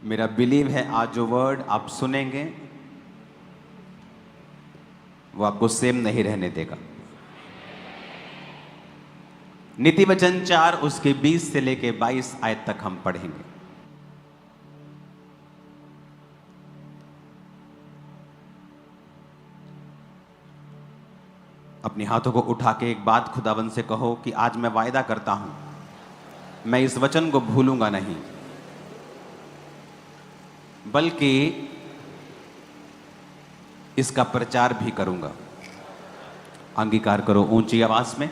मेरा बिलीव है आज जो वर्ड आप सुनेंगे वो आपको सेम नहीं रहने देगा। नीति वचन 4 उसके 20 से लेके 22 आयत तक हम पढ़ेंगे। अपने हाथों को उठा के एक बात खुदावंद से कहो कि आज मैं वायदा करता हूं, मैं इस वचन को भूलूंगा नहीं, बल्कि इसका प्रचार भी करूंगा। अंगीकार करो ऊंची आवाज में।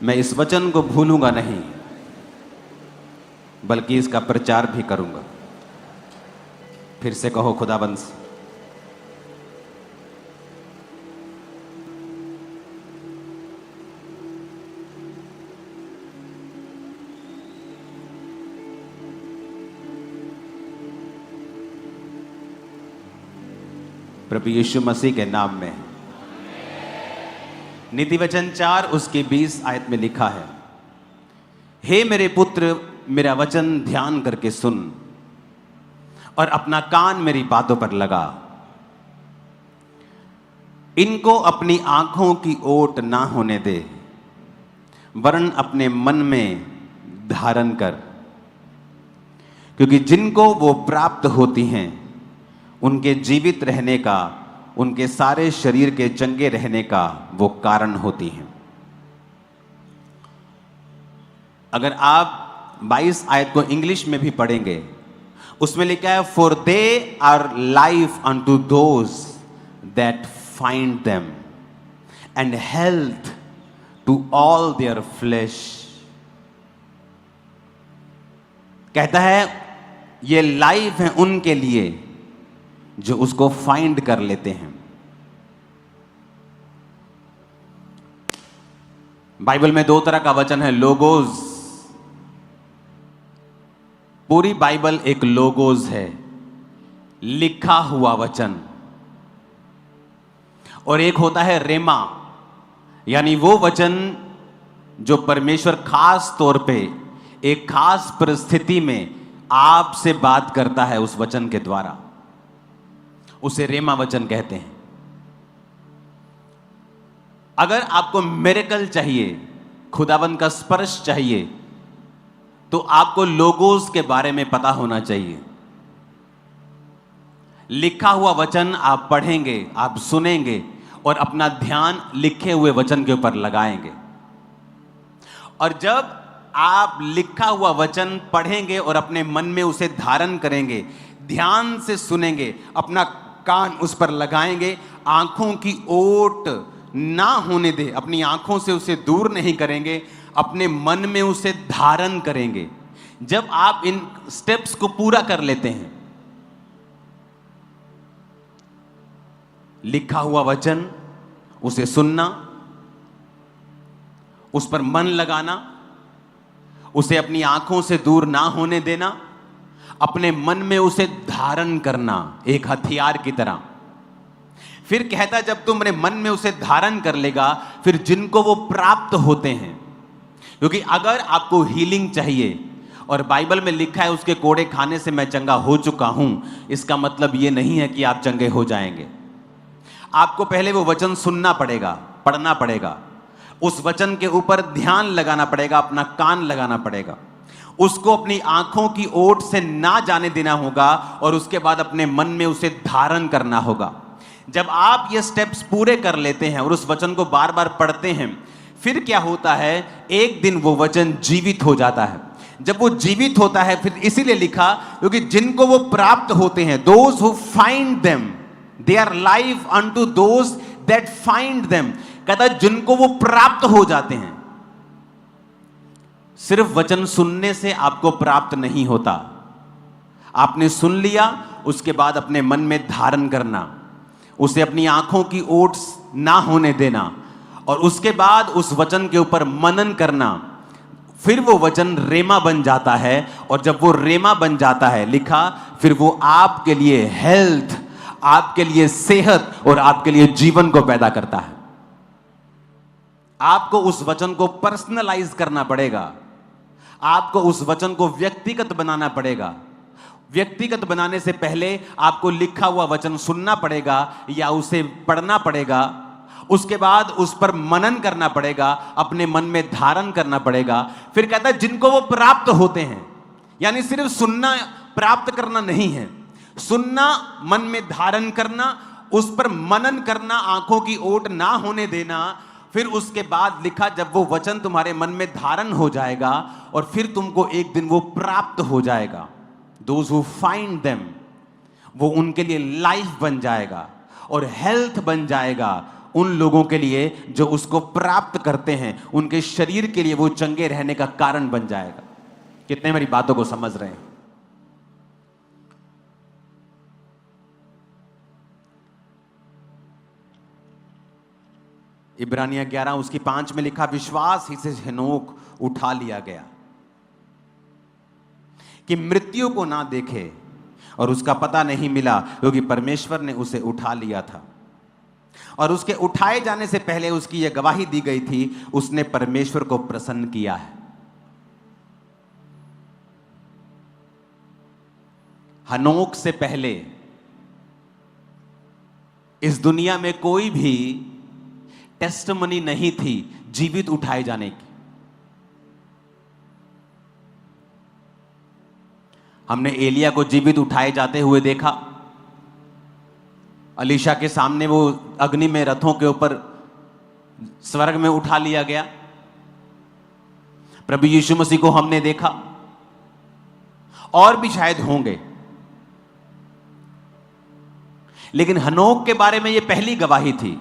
मैं इस वचन को भूलूंगा नहीं, बल्कि इसका प्रचार भी करूंगा। फिर से कहो खुदाबंद से। प्रभु यीशु मसीह के नाम में। नीति वचन 4 उसके 20 आयत में लिखा है, हे मेरे पुत्र, मेरा वचन ध्यान करके सुन और अपना कान मेरी बातों पर लगा। इनको अपनी आंखों की ओट ना होने दे, वरन अपने मन में धारण कर, क्योंकि जिनको वो प्राप्त होती हैं उनके जीवित रहने का, उनके सारे शरीर के चंगे रहने का वो कारण होती हैं। अगर आप 22 आयत को इंग्लिश में भी पढ़ेंगे, उसमें लिखा है, for they are life unto those that find them and health to all their flesh. कहता है ये लाइफ है उनके लिए जो उसको फाइंड कर लेते हैं। बाइबल में 2 तरह का वचन है, लोगोज। पूरी बाइबल एक लोगोज है, लिखा हुआ वचन। और एक होता है रेमा, यानी वो वचन जो परमेश्वर खास तौर पे एक खास परिस्थिति में आपसे बात करता है उस वचन के द्वारा, उसे रेमा वचन कहते हैं। अगर आपको मिरेकल चाहिए, खुदावंद का स्पर्श चाहिए, तो आपको लोगोस के बारे में पता होना चाहिए। लिखा हुआ वचन आप पढ़ेंगे, आप सुनेंगे और अपना ध्यान लिखे हुए वचन के ऊपर लगाएंगे। और जब आप लिखा हुआ वचन पढ़ेंगे और अपने मन में उसे धारण करेंगे, ध्यान से सुनेंगे, अपना कान उस पर लगाएंगे, आंखों की ओट ना होने दे, अपनी आंखों से उसे दूर नहीं करेंगे, अपने मन में उसे धारण करेंगे। जब आप इन स्टेप्स को पूरा कर लेते हैं, लिखा हुआ वचन, उसे सुनना, उस पर मन लगाना, उसे अपनी आंखों से दूर ना होने देना, अपने मन में उसे धारण करना एक हथियार की तरह। फिर कहता, जब तुम अपने मन में उसे धारण कर लेगा, फिर जिनको वो प्राप्त होते हैं, क्योंकि अगर आपको हीलिंग चाहिए और बाइबल में लिखा है उसके कोड़े खाने से मैं चंगा हो चुका हूं, इसका मतलब यह नहीं है कि आप चंगे हो जाएंगे। आपको पहले वो वचन सुनना पड़ेगा, पढ़ना पड़ेगा, उस वचन के ऊपर ध्यान लगाना पड़ेगा, अपना कान लगाना पड़ेगा, उसको अपनी आंखों की ओट से ना जाने देना होगा और उसके बाद अपने मन में उसे धारण करना होगा। जब आप ये स्टेप्स पूरे कर लेते हैं और उस वचन को बार बार पढ़ते हैं, फिर क्या होता है, एक दिन वो वचन जीवित हो जाता है। जब वो जीवित होता है, फिर इसीलिए लिखा, क्योंकि जिनको वो प्राप्त होते हैं, those who find them, they are life unto those that find them. कहता है जिनको वो प्राप्त हो जाते हैं। सिर्फ वचन सुनने से आपको प्राप्त नहीं होता, आपने सुन लिया, उसके बाद अपने मन में धारण करना, उसे अपनी आंखों की ओट ना होने देना और उसके बाद उस वचन के ऊपर मनन करना। फिर वो वचन रेमा बन जाता है और जब वो रेमा बन जाता है, लिखा, फिर वो आपके लिए हेल्थ, आपके लिए सेहत और आपके लिए जीवन को पैदा करता है। आपको उस वचन को पर्सनलाइज करना पड़ेगा, आपको उस वचन को व्यक्तिगत बनाना पड़ेगा। व्यक्तिगत बनाने से पहले आपको लिखा हुआ वचन सुनना पड़ेगा या उसे पढ़ना पड़ेगा, उसके बाद उस पर मनन करना पड़ेगा, अपने मन में धारण करना पड़ेगा। फिर कहता है जिनको वो प्राप्त होते हैं, यानी सिर्फ सुनना प्राप्त करना नहीं है, सुनना, मन में धारण करना, उस पर मनन करना, आंखों की ओट ना होने देना। फिर उसके बाद लिखा जब वो वचन तुम्हारे मन में धारण हो जाएगा और फिर तुमको एक दिन वो प्राप्त हो जाएगा, दोज हु फाइंड देम, वो उनके लिए लाइफ बन जाएगा और हेल्थ बन जाएगा उन लोगों के लिए जो उसको प्राप्त करते हैं, उनके शरीर के लिए वो चंगे रहने का कारण बन जाएगा। कितने मेरी बातों को समझ रहे हैं? इब्रानिया 11 उसकी 5 में लिखा, विश्वास ही से हेनोक उठा लिया गया कि मृत्यु को ना देखे और उसका पता नहीं मिला, क्योंकि परमेश्वर ने उसे उठा लिया था। और उसके उठाए जाने से पहले उसकी यह गवाही दी गई थी, उसने परमेश्वर को प्रसन्न किया है। हनोक से पहले इस दुनिया में कोई भी टेस्टमनी नहीं थी जीवित उठाए जाने की। हमने एलिया को जीवित उठाए जाते हुए देखा, अलीशा के सामने वो अग्नि में रथों के ऊपर स्वर्ग में उठा लिया गया। प्रभु यीशु मसीह को हमने देखा, और भी शायद होंगे, लेकिन हनोक के बारे में यह पहली गवाही थी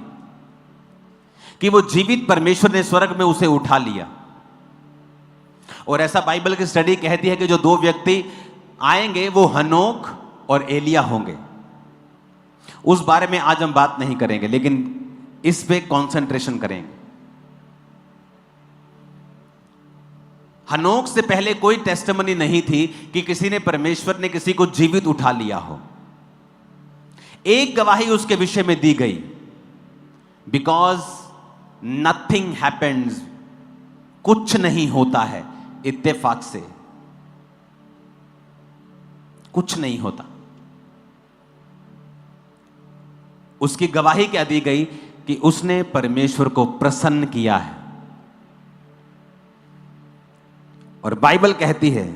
कि वो जीवित परमेश्वर ने स्वर्ग में उसे उठा लिया। और ऐसा बाइबल की स्टडी कहती है कि जो दो व्यक्ति आएंगे वो हनोक और एलिया होंगे। उस बारे में आज हम बात नहीं करेंगे, लेकिन इस पे कंसंट्रेशन करेंगे। हनोक से पहले कोई टेस्टिमनी नहीं थी कि किसी ने, परमेश्वर ने किसी को जीवित उठा लिया हो। एक गवाही उसके विषय में दी गई, बिकॉज नथिंग हैपेंस, कुछ नहीं होता है इत्तेफाक से, कुछ नहीं होता। उसकी गवाही क्या दी गई कि उसने परमेश्वर को प्रसन्न किया है। और बाइबल कहती है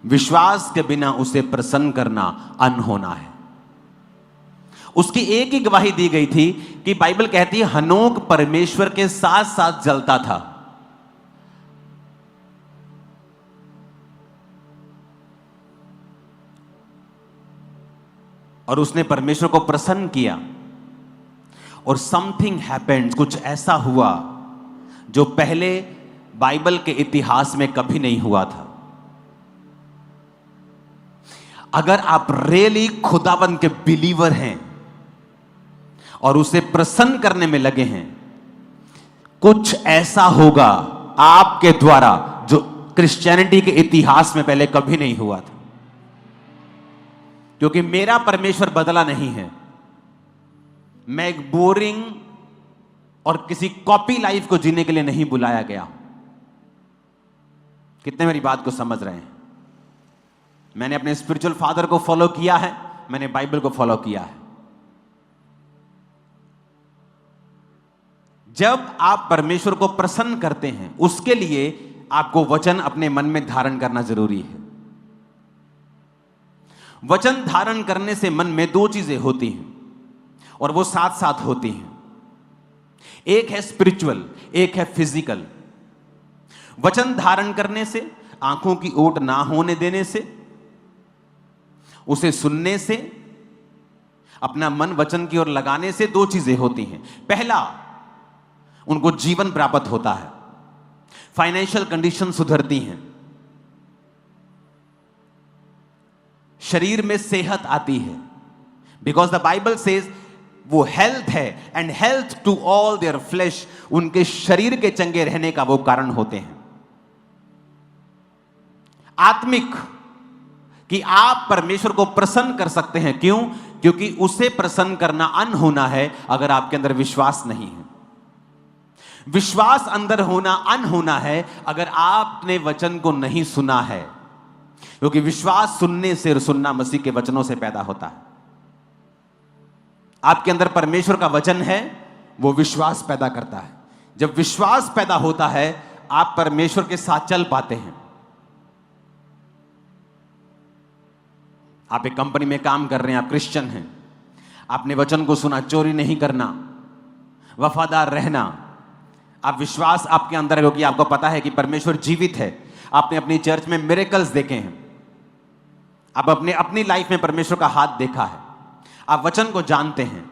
विश्वास के बिना उसे प्रसन्न करना अनहोना है। उसकी एक ही गवाही दी गई थी कि बाइबल कहती है हनोक परमेश्वर के साथ साथ जलता था। और उसने परमेश्वर को प्रसन्न किया, और समथिंग हैपेंड, कुछ ऐसा हुआ जो पहले बाइबल के इतिहास में कभी नहीं हुआ था। अगर आप रियली खुदावंद के बिलीवर हैं और उसे प्रसन्न करने में लगे हैं, कुछ ऐसा होगा आपके द्वारा जो क्रिश्चियनिटी के इतिहास में पहले कभी नहीं हुआ था। क्योंकि मेरा परमेश्वर बदला नहीं है। मैं एक बोरिंग और किसी कॉपी लाइफ को जीने के लिए नहीं बुलाया गया। कितने मेरी बात को समझ रहे हैं? मैंने अपने स्पिरिचुअल फादर को फॉलो किया है, मैंने बाइबल को फॉलो किया है। जब आप परमेश्वर को प्रसन्न करते हैं, उसके लिए आपको वचन अपने मन में धारण करना जरूरी है। वचन धारण करने से मन में दो चीजें होती हैं, और वो साथ साथ होती हैं। एक है स्पिरिचुअल, एक है फिजिकल। वचन धारण करने से, आंखों की ओट ना होने देने से, उसे सुनने से, अपना मन वचन की ओर लगाने से दो चीजें होती हैं। पहला, उनको जीवन प्राप्त होता है, फाइनेंशियल कंडीशन सुधरती हैं, शरीर में सेहत आती है। बिकॉज द बाइबल सेज वो हेल्थ है, and health to all their flesh, उनके शरीर के चंगे रहने का वो कारण होते हैं। आत्मिक, कि आप परमेश्वर को प्रसन्न कर सकते हैं। क्यों? क्योंकि उसे प्रसन्न करना अनहोना है अगर आपके अंदर विश्वास नहीं है। विश्वास अंदर होना अन होना है अगर आपने वचन को नहीं सुना है, क्योंकि विश्वास सुनने से और सुनना मसीह के वचनों से पैदा होता है। आपके अंदर परमेश्वर का वचन है, वो विश्वास पैदा करता है। जब विश्वास पैदा होता है आप परमेश्वर के साथ चल पाते हैं। आप एक कंपनी में काम कर रहे हैं, आप क्रिश्चियन हैं, आपने वचन को सुना, चोरी नहीं करना, वफादार रहना, आप विश्वास आपके अंदर है क्योंकि आपको पता है कि परमेश्वर जीवित है। आपने अपनी चर्च में मिरेकल्स देखे हैं, आप अपनी लाइफ में परमेश्वर का हाथ देखा है, आप वचन को जानते हैं,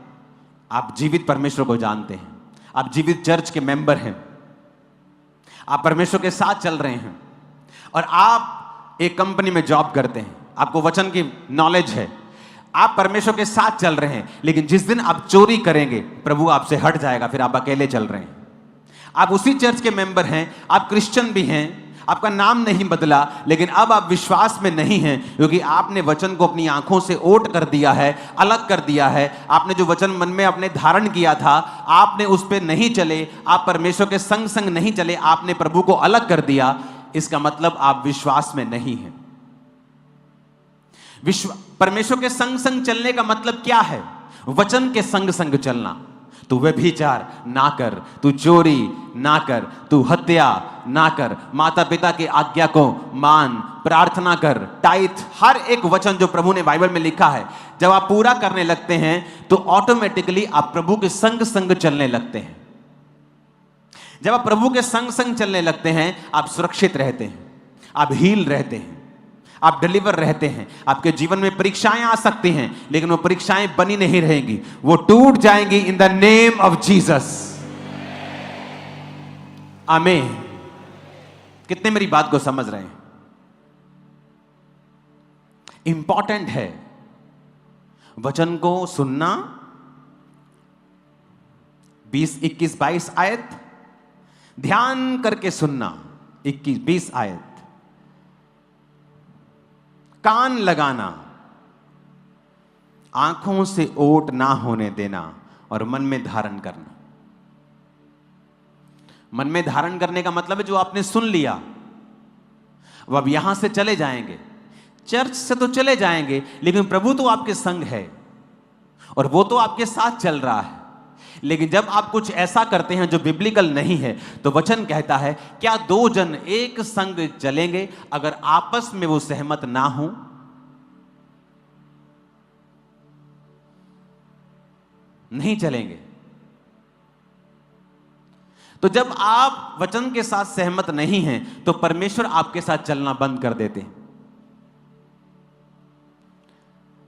आप जीवित परमेश्वर को जानते हैं, आप जीवित चर्च के मेंबर हैं, आप परमेश्वर के साथ चल रहे हैं और आप एक कंपनी में जॉब करते हैं, आपको वचन की नॉलेज है, आप परमेश्वर के साथ चल रहे हैं। लेकिन जिस दिन आप चोरी करेंगे प्रभु आपसे हट जाएगा, फिर आप अकेले चल रहे हैं। आप उसी चर्च के मेंबर हैं, आप क्रिश्चियन भी हैं, आपका नाम नहीं बदला, लेकिन अब आप विश्वास में नहीं हैं क्योंकि आपने वचन को अपनी आंखों से ओट कर दिया है, अलग कर दिया है। आपने जो वचन मन में अपने धारण किया था आपने उस पर नहीं चले, आप परमेश्वर के संग संग नहीं चले, आपने प्रभु को अलग कर दिया। इसका मतलब आप विश्वास में नहीं हैं। परमेश्वर के संग संग चलने का मतलब क्या है? वचन के संग संग चलना। तू व्यभिचार ना कर, तू चोरी ना कर, तू हत्या ना कर, माता पिता की आज्ञा को मान, प्रार्थना कर, टाइथ, हर एक वचन जो प्रभु ने बाइबल में लिखा है जब आप पूरा करने लगते हैं तो ऑटोमेटिकली आप प्रभु के संग संग चलने लगते हैं। जब आप प्रभु के संग संग चलने लगते हैं आप सुरक्षित रहते हैं, आप हील रहते हैं, आप डिलीवर रहते हैं। आपके जीवन में परीक्षाएं आ सकती हैं लेकिन वो परीक्षाएं बनी नहीं रहेंगी, वो टूट जाएंगी in the name of Jesus. आमीन। कितने मेरी बात को समझ रहे हैं? इंपॉर्टेंट है वचन को सुनना। 20, 21, 22 आयत ध्यान करके सुनना। 21, 20 आयत कान लगाना, आंखों से ओट ना होने देना और मन में धारण करना। मन में धारण करने का मतलब है जो आपने सुन लिया वो अब यहां से चले जाएंगे, चर्च से तो चले जाएंगे लेकिन प्रभु तो आपके संग है और वो तो आपके साथ चल रहा है। लेकिन जब आप कुछ ऐसा करते हैं जो बिब्लिकल नहीं है तो वचन कहता है क्या दो जन एक संग चलेंगे अगर आपस में वो सहमत ना हो? नहीं चलेंगे। तो जब आप वचन के साथ सहमत नहीं हैं तो परमेश्वर आपके साथ चलना बंद कर देते हैं।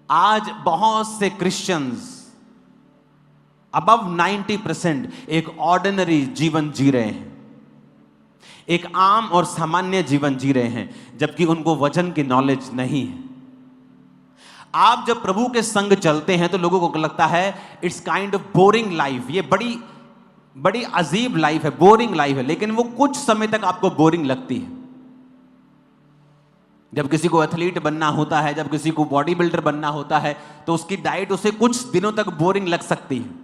आज बहुत से क्रिश्चियंस अबव 90% एक ऑर्डिनरी जीवन जी रहे हैं, एक आम और सामान्य जीवन जी रहे हैं जबकि उनको वचन की नॉलेज नहीं है। आप जब प्रभु के संग चलते हैं तो लोगों को लगता है it's kind of boring life, ये बड़ी अजीब लाइफ है, बोरिंग लाइफ है। लेकिन वो कुछ समय तक आपको बोरिंग लगती है। जब किसी को एथलीट बनना होता है, जब किसी को बॉडी बिल्डर बनना होता है तो उसकी डाइट उसे कुछ दिनों तक बोरिंग लग सकती है।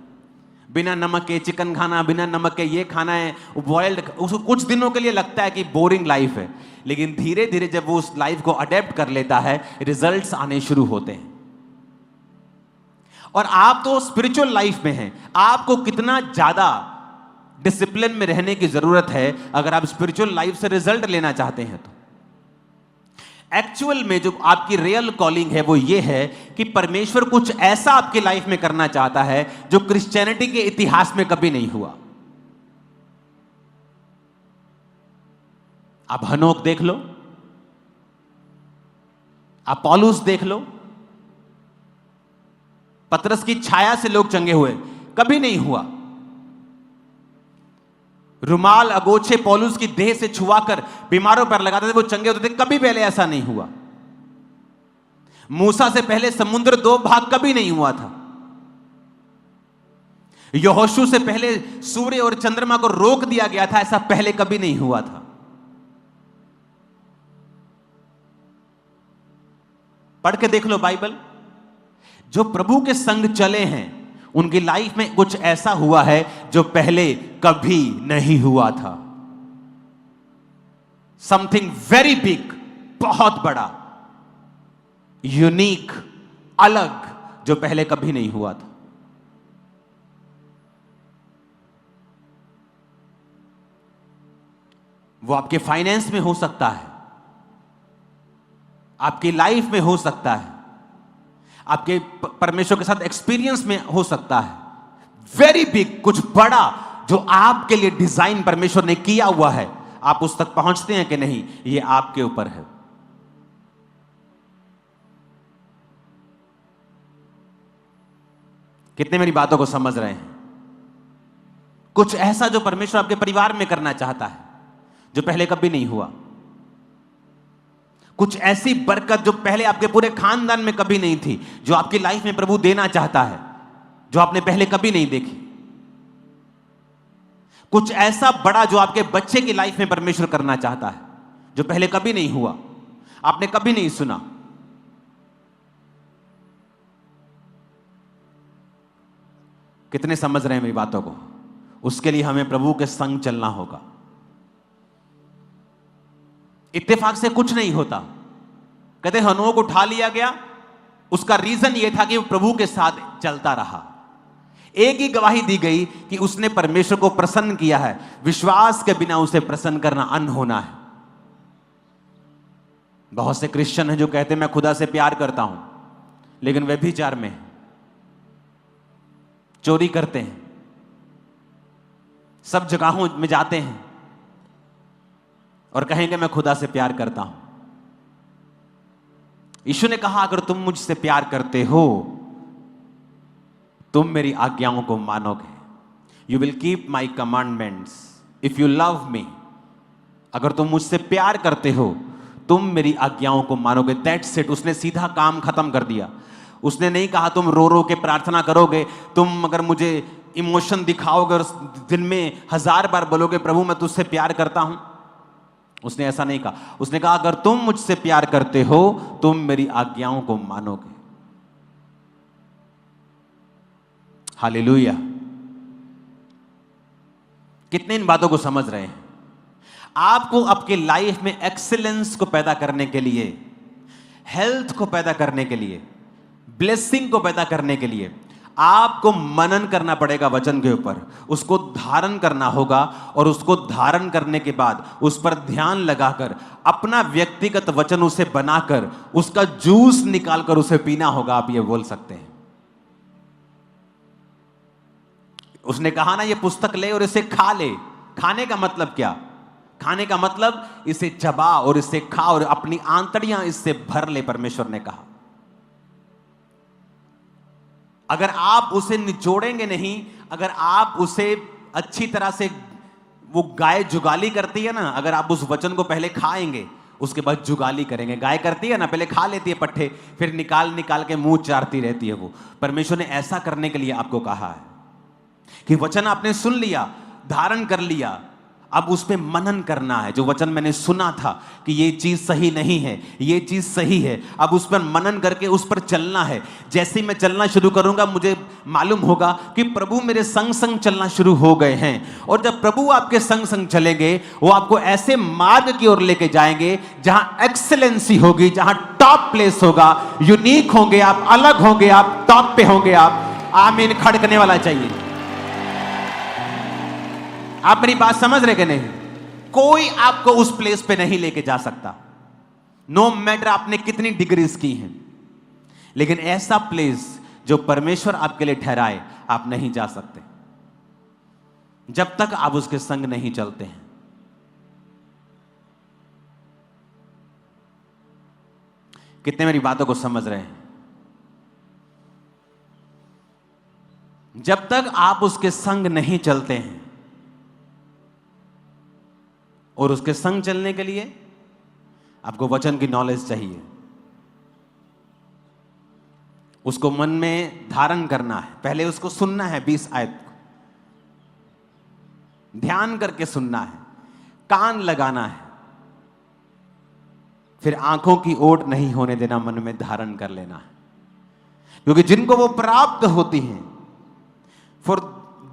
बिना नमक के चिकन खाना, बिना नमक के ये खाना है, बॉइल्ड, उसको कुछ दिनों के लिए लगता है कि बोरिंग लाइफ है। लेकिन धीरे धीरे जब वो उस लाइफ को अडेप्ट कर लेता है रिजल्ट्स आने शुरू होते हैं। और आप तो स्पिरिचुअल लाइफ में हैं, आपको कितना ज्यादा डिसिप्लिन में रहने की जरूरत है अगर आप स्पिरिचुअल लाइफ से रिजल्ट लेना चाहते हैं। तो एक्चुअल में जो आपकी रियल कॉलिंग है वो ये है कि परमेश्वर कुछ ऐसा आपकी लाइफ में करना चाहता है जो क्रिश्चियनिटी के इतिहास में कभी नहीं हुआ। आप हनोक देख लो, आप पौलुस देख लो, पतरस की छाया से लोग चंगे हुए, कभी नहीं हुआ। रुमाल अगोछे पौलुस की देह से छुआकर बीमारों पर लगाते थे, वो चंगे होते थे, कभी पहले ऐसा नहीं हुआ। मूसा से पहले समुद्र 2 भाग कभी नहीं हुआ था। यहोशू से पहले सूर्य और चंद्रमा को रोक दिया गया था, ऐसा पहले कभी नहीं हुआ था। पढ़ के देख लो बाइबल। जो प्रभु के संग चले हैं उनकी लाइफ में कुछ ऐसा हुआ है जो पहले कभी नहीं हुआ था। समथिंग वेरी बिग, बहुत बड़ा, यूनिक, अलग, जो पहले कभी नहीं हुआ था। वो आपके फाइनेंस में हो सकता है, आपकी लाइफ में हो सकता है, आपके परमेश्वर के साथ एक्सपीरियंस में हो सकता है। वेरी बिग, कुछ बड़ा जो आपके लिए डिजाइन परमेश्वर ने किया हुआ है। आप उस तक पहुंचते हैं कि नहीं, ये आपके ऊपर है। कितने मेरी बातों को समझ रहे हैं? कुछ ऐसा जो परमेश्वर आपके परिवार में करना चाहता है जो पहले कभी नहीं हुआ। कुछ ऐसी बरकत जो पहले आपके पूरे खानदान में कभी नहीं थी, जो आपकी लाइफ में प्रभु देना चाहता है, जो आपने पहले कभी नहीं देखी। कुछ ऐसा बड़ा जो आपके बच्चे की लाइफ में परमेश्वर करना चाहता है, जो पहले कभी नहीं हुआ, आपने कभी नहीं सुना। कितने समझ रहे हैं मेरी बातों को? उसके लिए हमें प्रभु के संग चलना होगा। इत्तेफाक से कुछ नहीं होता। कहते हनोक उठा लिया गया, उसका रीजन यह था कि वो प्रभु के साथ चलता रहा। एक ही गवाही दी गई कि उसने परमेश्वर को प्रसन्न किया है। विश्वास के बिना उसे प्रसन्न करना अनहोना है। बहुत से क्रिश्चियन हैं जो कहते हैं मैं खुदा से प्यार करता हूं, लेकिन व्यभिचार में, चोरी करते हैं, सब जगहों में जाते हैं और कहेंगे मैं खुदा से प्यार करता हूं। यीशु ने कहा अगर तुम मुझसे प्यार करते हो तुम मेरी आज्ञाओं को मानोगे। You will keep my commandments if you love me. अगर तुम मुझसे प्यार करते हो तुम मेरी आज्ञाओं को मानोगे। That's it. उसने सीधा काम खत्म कर दिया। उसने नहीं कहा तुम रो रो के प्रार्थना करोगे, तुम अगर मुझे इमोशन दिखाओगे और दिन में 1000 बार बोलोगे प्रभु मैं तुझसे प्यार करता हूं। उसने ऐसा नहीं कहा। उसने कहा अगर तुम मुझसे प्यार करते हो तुम मेरी आज्ञाओं को मानोगे। हालेलुया। कितने इन बातों को समझ रहे हैं? आपको आपके लाइफ में एक्सीलेंस को पैदा करने के लिए, हेल्थ को पैदा करने के लिए, ब्लेसिंग को पैदा करने के लिए आपको मनन करना पड़ेगा वचन के ऊपर। उसको धारण करना होगा और उसको धारण करने के बाद उस पर ध्यान लगाकर अपना व्यक्तिगत वचन उसे बनाकर उसका जूस निकालकर उसे पीना होगा। आप ये बोल सकते हैं। उसने कहा ना ये पुस्तक ले और इसे खा ले। खाने का मतलब क्या? खाने का मतलब इसे चबा और इसे खा और अपनी आंतड़ियां इससे भर ले, परमेश्वर ने कहा। अगर आप उसे निचोड़ेंगे नहीं, अगर आप उसे अच्छी तरह से, वो गाय जुगाली करती है ना, अगर आप उस वचन को पहले खाएंगे उसके बाद जुगाली करेंगे। गाय करती है ना, पहले खा लेती है पट्ठे, फिर निकाल निकाल के मुंह चारती रहती है वो। परमेश्वर ने ऐसा करने के लिए आपको कहा है कि वचन आपने सुन लिया, धारण कर लिया, अब उस पे मनन करना है। जो वचन मैंने सुना था कि ये चीज सही नहीं है, ये चीज सही है, अब उस पर मनन करके उस पर चलना है। जैसे ही मैं चलना शुरू करूंगा मुझे मालूम होगा कि प्रभु मेरे संग संग चलना शुरू हो गए हैं। और जब प्रभु आपके संग संग चलेंगे वो आपको ऐसे मार्ग की ओर लेके जाएंगे जहां एक्सेलेंसी होगी, जहां टॉप प्लेस होगा, यूनिक होंगे आप, अलग होंगे आप, टॉप पे होंगे आप। आमीन खड़कने वाला चाहिए। आप मेरी बात समझ रहे कि नहीं? कोई आपको उस प्लेस पे नहीं लेके जा सकता, नो मैटर आपने कितनी डिग्रीज की हैं। लेकिन ऐसा प्लेस जो परमेश्वर आपके लिए ठहराए आप नहीं जा सकते जब तक आप उसके संग नहीं चलते हैं। कितने मेरी बातों को समझ रहे हैं? जब तक आप उसके संग नहीं चलते हैं, और उसके संग चलने के लिए आपको वचन की नॉलेज चाहिए, उसको मन में धारण करना है। पहले उसको सुनना है, 20 आयत को ध्यान करके सुनना है, कान लगाना है, फिर आंखों की ओट नहीं होने देना, मन में धारण कर लेना है। क्योंकि जिनको वो प्राप्त होती हैं for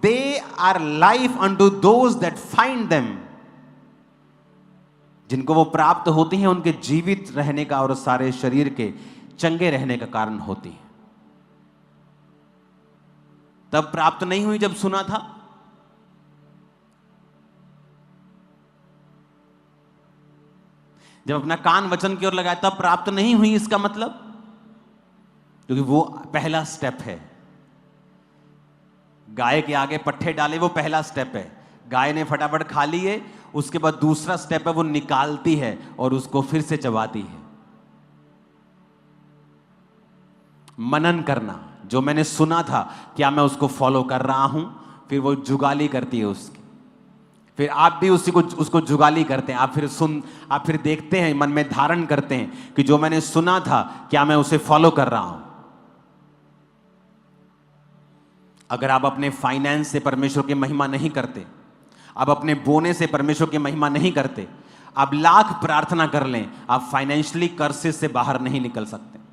they are life unto those that find them. जिनको वो प्राप्त होती हैं उनके जीवित रहने का और सारे शरीर के चंगे रहने का कारण होती है। तब प्राप्त नहीं हुई जब सुना था, जब अपना कान वचन की ओर लगाया तब प्राप्त नहीं हुई। इसका मतलब क्योंकि वो पहला स्टेप है। गाय के आगे पट्ठे डाले, वो पहला स्टेप है। गाय ने फटाफट खा लिए, उसके बाद दूसरा स्टेप है वो निकालती है और उसको फिर से चबाती है। मनन करना, जो मैंने सुना था क्या मैं उसको फॉलो कर रहा हूं, फिर वो जुगाली करती है उसकी। फिर आप भी उसको जुगाली करते हैं। आप फिर देखते हैं, मन में धारण करते हैं कि जो मैंने सुना था क्या मैं उसे फॉलो कर रहा हूं। अगर आप अपने फाइनेंस से परमेश्वर की महिमा नहीं करते, आप अपने बोने से परमेश्वर की महिमा नहीं करते, आप लाख प्रार्थना कर लें, आप फाइनेंशियली कर्सेस से बाहर नहीं निकल सकते।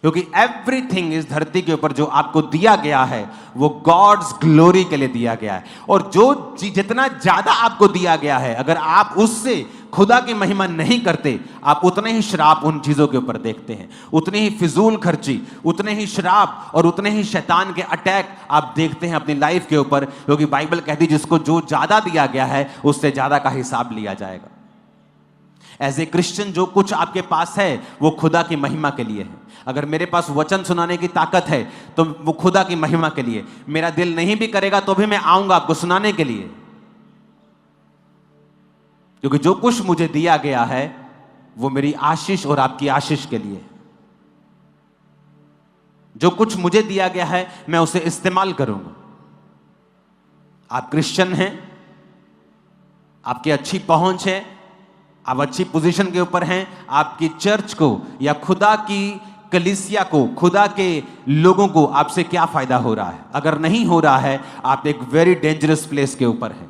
क्योंकि एवरीथिंग इस धरती के ऊपर जो आपको दिया गया है वो गॉड्स ग्लोरी के लिए दिया गया है। और जो जितना ज्यादा आपको दिया गया है, अगर आप उससे खुदा की महिमा नहीं करते, आप उतने ही श्राप उन चीजों के ऊपर देखते हैं, उतनी ही फिजूल खर्ची, उतने ही श्राप और उतने ही शैतान के अटैक आप देखते हैं अपनी लाइफ के ऊपर। क्योंकि बाइबल कहती है जिसको जो ज्यादा दिया गया है उससे ज्यादा का हिसाब लिया जाएगा। एज ए क्रिश्चियन जो कुछ आपके पास है वो खुदा की महिमा के लिए है। अगर मेरे पास वचन सुनाने की ताकत है तो वो खुदा की महिमा के लिए। मेरा दिल नहीं भी करेगा तो भी मैं आऊंगा आपको सुनाने के लिए, क्योंकि जो कुछ मुझे दिया गया है वो मेरी आशीष और आपकी आशीष के लिए। जो कुछ मुझे दिया गया है मैं उसे इस्तेमाल करूंगा। आप क्रिश्चियन हैं, आपकी अच्छी पहुंच है, आप अच्छी पोजीशन के ऊपर हैं, आपकी चर्च को या खुदा की कलीसिया को, खुदा के लोगों को आपसे क्या फायदा हो रहा है? अगर नहीं हो रहा है, आप एक वेरी डेंजरस प्लेस के ऊपर हैं।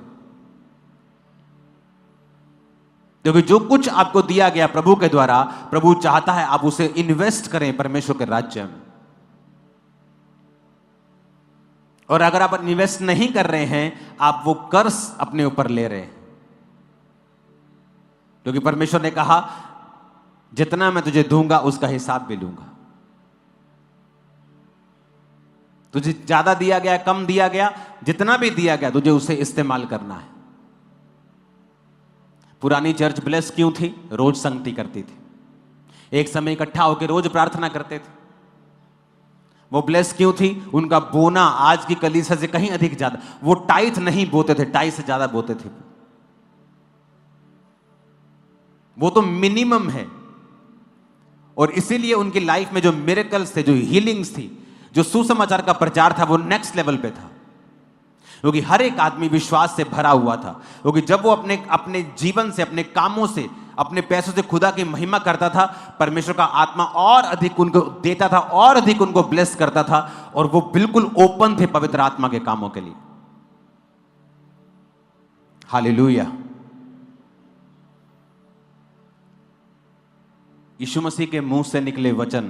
क्योंकि जो कुछ आपको दिया गया प्रभु के द्वारा, प्रभु चाहता है आप उसे इन्वेस्ट करें परमेश्वर के राज्य में। और अगर आप इन्वेस्ट नहीं कर रहे हैं, आप वो कर्ज अपने ऊपर ले रहे हैं। क्योंकि परमेश्वर ने कहा जितना मैं तुझे दूंगा उसका हिसाब भी लूंगा। तुझे ज्यादा दिया गया, कम दिया गया, जितना भी दिया गया तुझे उसे इस्तेमाल करना है। पुरानी चर्च ब्लेस क्यों थी? रोज संगति करती थी, एक समय इकट्ठा होकर रोज प्रार्थना करते थे। वो ब्लेस क्यों थी? उनका बोना आज की कलीसिया से कहीं अधिक ज्यादा, वो टाइथ नहीं बोते थे, टाइथ से ज्यादा बोते थे। वो तो मिनिमम है। और इसीलिए उनकी लाइफ में जो मिरेकल्स थे, जो हीलिंग्स थी, जो सुसमाचार का प्रचार था, वो नेक्स्ट लेवल पे था। क्योंकि हर एक आदमी विश्वास से भरा हुआ था। क्योंकि जब वो अपने जीवन से, अपने कामों से, अपने पैसों से खुदा की महिमा करता था, परमेश्वर का आत्मा और अधिक उनको देता था, और अधिक उनको ब्लेस करता था, और वो बिल्कुल ओपन थे पवित्र आत्मा के कामों के लिए। हालेलुया। यीशु मसीह के मुंह से निकले वचन,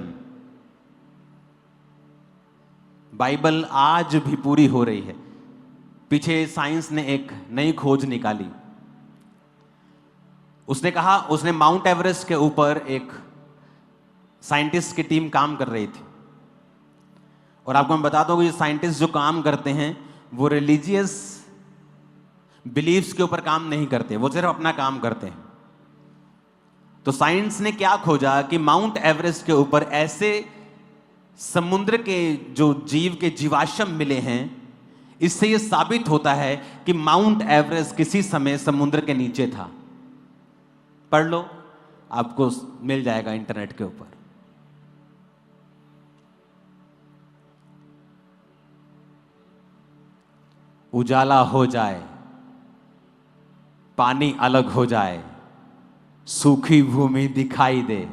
बाइबल आज भी पूरी हो रही है। पीछे साइंस ने एक नई खोज निकाली। उसने कहा, उसने माउंट एवरेस्ट के ऊपर एक साइंटिस्ट की टीम काम कर रही थी। और आपको मैं बता दूं कि साइंटिस्ट जो काम करते हैं वो रिलीजियस बिलीफ्स के ऊपर काम नहीं करते, वो सिर्फ अपना काम करते हैं। तो साइंस ने क्या खोजा कि माउंट एवरेस्ट के ऊपर ऐसे समुद्र के जो जीव के जीवाश्म मिले हैं, इससे यह साबित होता है कि माउंट एवरेस्ट किसी समय समुद्र के नीचे था। पढ़ लो, आपको मिल जाएगा इंटरनेट के ऊपर। उजाला हो जाए, पानी अलग हो जाए, सूखी भूमि दिखाई दे,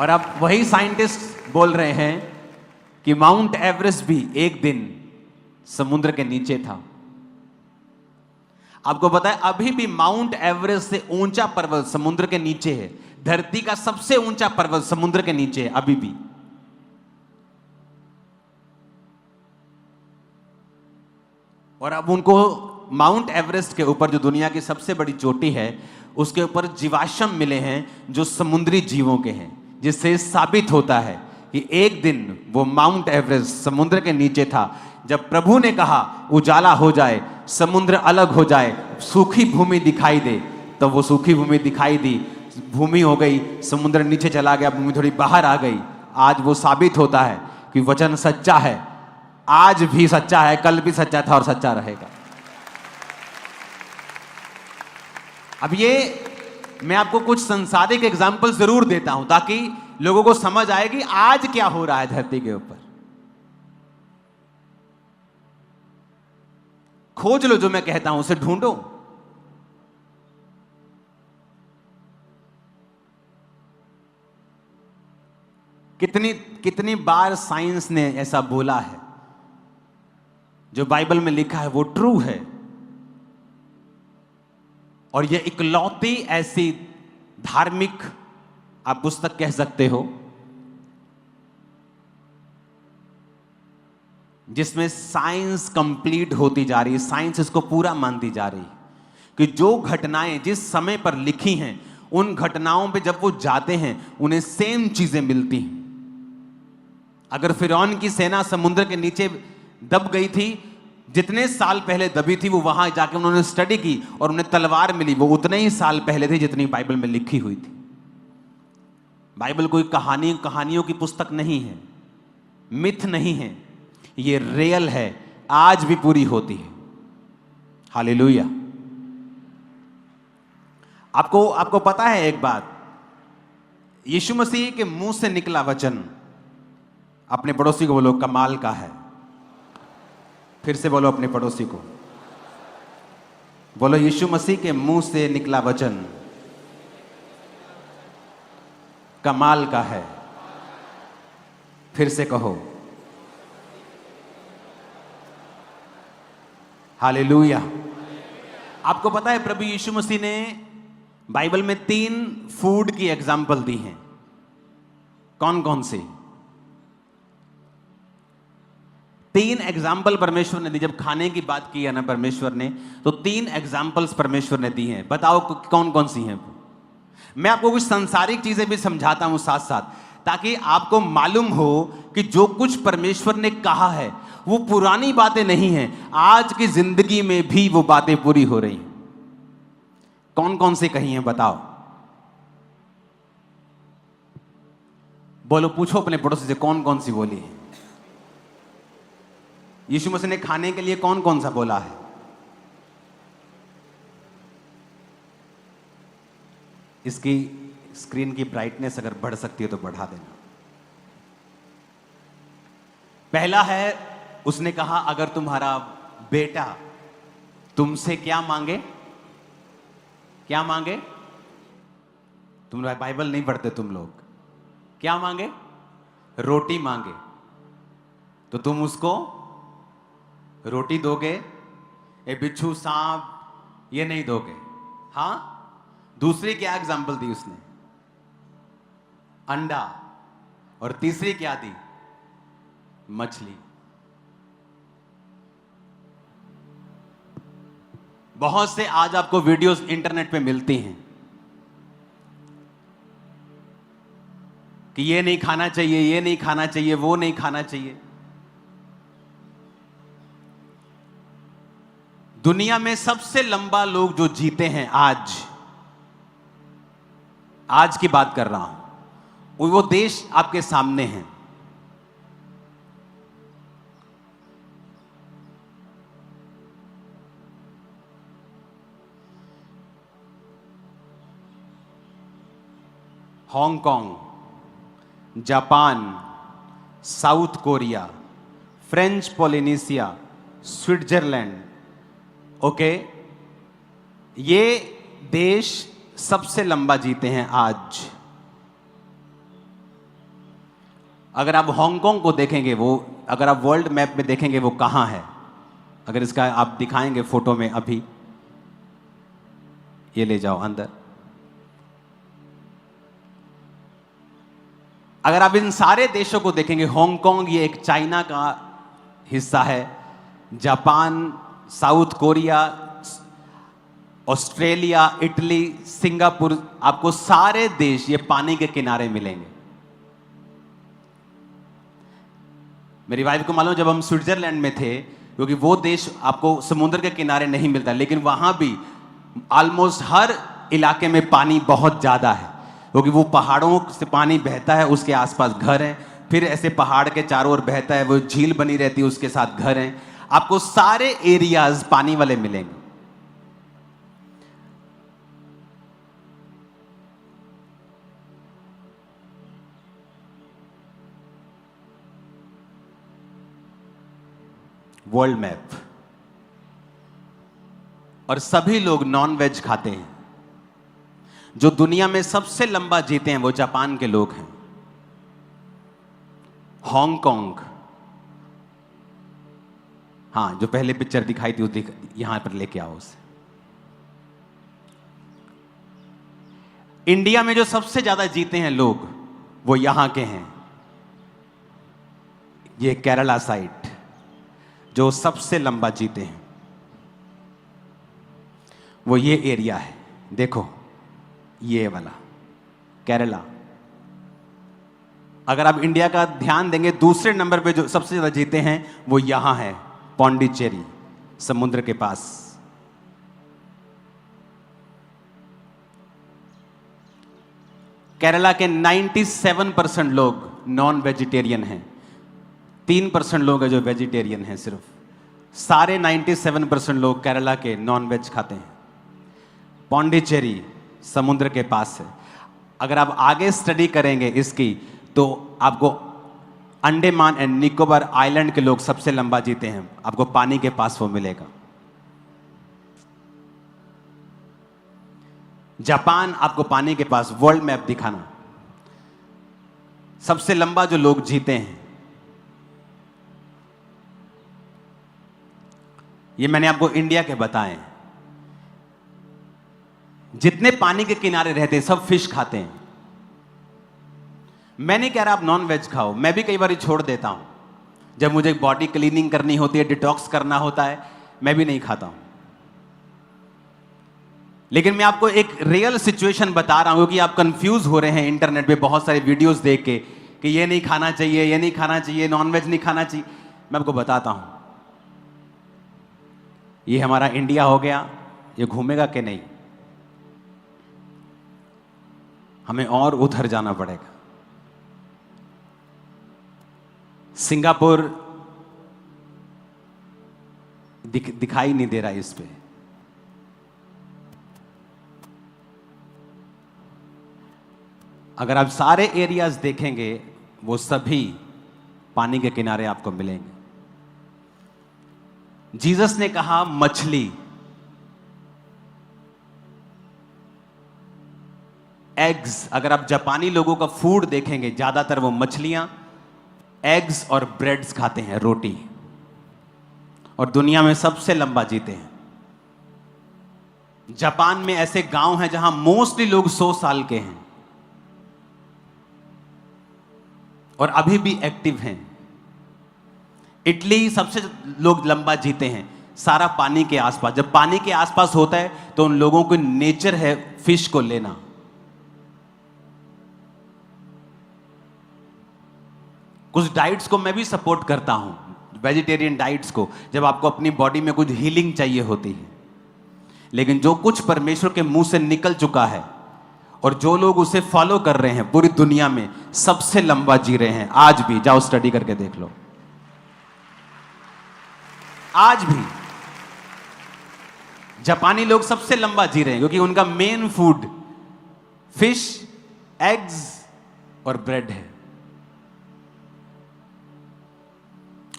और अब वही साइंटिस्ट बोल रहे हैं कि माउंट एवरेस्ट भी एक दिन समुद्र के नीचे था। आपको पता है अभी भी माउंट एवरेस्ट से ऊंचा पर्वत समुद्र के नीचे है। धरती का सबसे ऊंचा पर्वत समुद्र के नीचे है अभी भी। और अब उनको माउंट एवरेस्ट के ऊपर, जो दुनिया की सबसे बड़ी चोटी है, उसके ऊपर जीवाश्म मिले हैं जो समुद्री जीवों के हैं, जिससे साबित होता है कि एक दिन वो माउंट एवरेस्ट समुद्र के नीचे था। जब प्रभु ने कहा उजाला हो जाए, समुद्र अलग हो जाए, सूखी भूमि दिखाई दे, तो वो सूखी भूमि दिखाई दी, भूमि हो गई, समुद्र नीचे चला गया, भूमि थोड़ी बाहर आ गई। आज वो साबित होता है कि वचन सच्चा है, आज भी सच्चा है, कल भी सच्चा था और सच्चा रहेगा। अब ये मैं आपको कुछ संसारिक एग्जाम्पल जरूर देता हूं ताकि लोगों को समझ आए कि आज क्या हो रहा है धरती के ऊपर। खोज लो जो मैं कहता हूं, उसे ढूंढो। कितनी कितनी बार साइंस ने ऐसा बोला है, जो बाइबल में लिखा है वो ट्रू है। और ये इकलौती ऐसी धार्मिक आप पुस्तक कह सकते हो जिसमें साइंस कंप्लीट होती जा रही है, साइंस इसको पूरा मानती जा रही है कि जो घटनाएं जिस समय पर लिखी हैं, उन घटनाओं पे जब वो जाते हैं उन्हें सेम चीजें मिलती हैं। अगर फिरौन की सेना समुद्र के नीचे दब गई थी, जितने साल पहले दबी थी, वो वहां जाके उन्होंने स्टडी की और उन्हें तलवार मिली, वो उतने ही साल पहले थी जितनी बाइबल में लिखी हुई थी। बाइबल कोई कहानियों की पुस्तक नहीं है, मिथ नहीं है, ये रियल है, आज भी पूरी होती है। हालेलुया। आपको पता है एक बात, यीशु मसीह के मुंह से निकला वचन, अपने पड़ोसी को बोलो कमाल का है। फिर से बोलो अपने पड़ोसी को, बोलो यीशु मसीह के मुंह से निकला वचन कमाल का है। फिर से कहो हालेलुया। आपको पता है प्रभु यीशु मसीह ने बाइबल में 3 फूड की एग्जाम्पल दी हैं। कौन कौन सी 3 एग्जाम्पल परमेश्वर ने दी? जब खाने की बात की है ना परमेश्वर ने, तो 3 एग्जाम्पल्स परमेश्वर ने दी हैं। बताओ कौन कौन सी हैं? मैं आपको कुछ सांसारिक चीजें भी समझाता हूं साथ साथ, ताकि आपको मालूम हो कि जो कुछ परमेश्वर ने कहा है वो पुरानी बातें नहीं हैं, आज की जिंदगी में भी वो बातें पूरी हो रही हैं। कौन कौन सी कही हैं बताओ? बोलो, पूछो अपने पड़ोसी से कौन कौन सी बोली है। यीशु मसीह ने खाने के लिए कौन कौन सा बोला है? इसकी स्क्रीन की ब्राइटनेस अगर बढ़ सकती है तो बढ़ा देना। पहला है, उसने कहा अगर तुम्हारा बेटा तुमसे क्या मांगे, क्या मांगे? तुम बाइबल नहीं पढ़ते तुम लोग। क्या मांगे? रोटी मांगे तो तुम उसको रोटी दोगे? ए बिच्छू सांप ये नहीं दोगे। हां, दूसरी क्या एग्जाम्पल दी उसने? अंडा। और तीसरी क्या दी? मछली। बहुत से आज आपको वीडियोस इंटरनेट पे मिलती हैं कि ये नहीं खाना चाहिए, ये नहीं खाना चाहिए, वो नहीं खाना चाहिए। दुनिया में सबसे लंबा लोग जो जीते हैं आज की बात कर रहा हूं, वो देश आपके सामने है। Hong Kong, Japan, south Korea, French Polynesia, Switzerland. Okay, ये देश सबसे लंबा जीते हैं आज। अगर आप हांगकांग को देखेंगे, वो अगर आप वर्ल्ड मैप में देखेंगे वो कहां है, अगर इसका आप दिखाएंगे फोटो में अभी, ये ले जाओ अंदर। अगर आप इन सारे देशों को देखेंगे, हांगकांग ये एक चाइना का हिस्सा है, Japan, south Korea, Australia, Italy, Singapore, आपको सारे देश ये पानी के किनारे मिलेंगे। मेरी वाइफ को मालूम, जब हम स्विट्जरलैंड में थे, क्योंकि वो देश आपको समुद्र के किनारे नहीं मिलता, लेकिन वहां भी ऑलमोस्ट हर इलाके में पानी बहुत ज्यादा है, क्योंकि वो पहाड़ों से पानी बहता है, उसके आसपास घर हैं, फिर ऐसे पहाड़ के चारों ओर बहता है, वो झील बनी रहती है, उसके साथ घर हैं। आपको सारे एरियाज पानी वाले मिलेंगे। World map. और सभी लोग नॉन वेज खाते हैं। जो दुनिया में सबसे लंबा जीते हैं वो जापान के लोग हैं। हांगकांग, हाँ, जो पहले पिक्चर दिखाई थी यहां पर लेके आओ उसे। इंडिया में जो सबसे ज्यादा जीते हैं लोग वो यहां के हैं। ये केरला साइड जो सबसे लंबा जीते हैं, वो ये एरिया है। देखो ये वाला केरला। अगर आप इंडिया का ध्यान देंगे, दूसरे नंबर पे जो सबसे ज्यादा जीते हैं वो यहां है, पौंडीचेरी, समुद्र के पास। केरला के 97% लोग नॉन वेजिटेरियन हैं। 3% लोग हैं जो वेजिटेरियन हैं सिर्फ। सारे 97% लोग केरला के नॉन वेज खाते हैं। पौंडीचेरी समुद्र के पास है। अगर आप आगे स्टडी करेंगे इसकी, तो आपको अंडमान एंड निकोबार आइलैंड के लोग सबसे लंबा जीते हैं। आपको पानी के पास वो मिलेगा। जापान आपको पानी के पास। वर्ल्ड मैप दिखाना, सबसे लंबा जो लोग जीते हैं, ये मैंने आपको इंडिया के बताए। जितने पानी के किनारे रहते हैं सब फिश खाते हैं। मैं नहीं कह रहा आप नॉन वेज खाओ, मैं भी कई बार छोड़ देता हूं। जब मुझे बॉडी क्लीनिंग करनी होती है, डिटॉक्स करना होता है, मैं भी नहीं खाता हूं। लेकिन मैं आपको एक रियल सिचुएशन बता रहा हूं, क्योंकि आप कंफ्यूज हो रहे हैं इंटरनेट पे बहुत सारे वीडियोस देख के कि ये नहीं खाना चाहिए, ये नहीं खाना चाहिए, नॉन वेज नहीं खाना चाहिए। मैं आपको बताता हूं, ये हमारा इंडिया हो गया, ये घूमेगा कि नहीं? हमें और उधर जाना पड़ेगा। सिंगापुर दिखाई नहीं दे रहा इस पे। अगर आप सारे एरियाज देखेंगे, वो सभी पानी के किनारे आपको मिलेंगे। जीसस ने कहा मछली, एग्स। अगर आप जापानी लोगों का फूड देखेंगे, ज्यादातर वो मछलियां, एग्स और ब्रेड्स खाते हैं, रोटी। और दुनिया में सबसे लंबा जीते हैं। जापान में ऐसे गांव हैं जहां मोस्टली लोग 100 साल के हैं और अभी भी एक्टिव हैं। इटली सबसे लोग लंबा जीते हैं, सारा पानी के आसपास। जब पानी के आसपास होता है तो उन लोगों को नेचर है फिश को लेना। कुछ डाइट्स को मैं भी सपोर्ट करता हूं, वेजिटेरियन डाइट्स को, जब आपको अपनी बॉडी में कुछ हीलिंग चाहिए होती है। लेकिन जो कुछ परमेश्वर के मुंह से निकल चुका है और जो लोग उसे फॉलो कर रहे हैं, पूरी दुनिया में सबसे लंबा जी रहे हैं आज भी। जाओ स्टडी करके देख लो। आज भी जापानी लोग सबसे लंबा जी रहे हैं, क्योंकि उनका मेन फूड फिश, एग्स और ब्रेड है।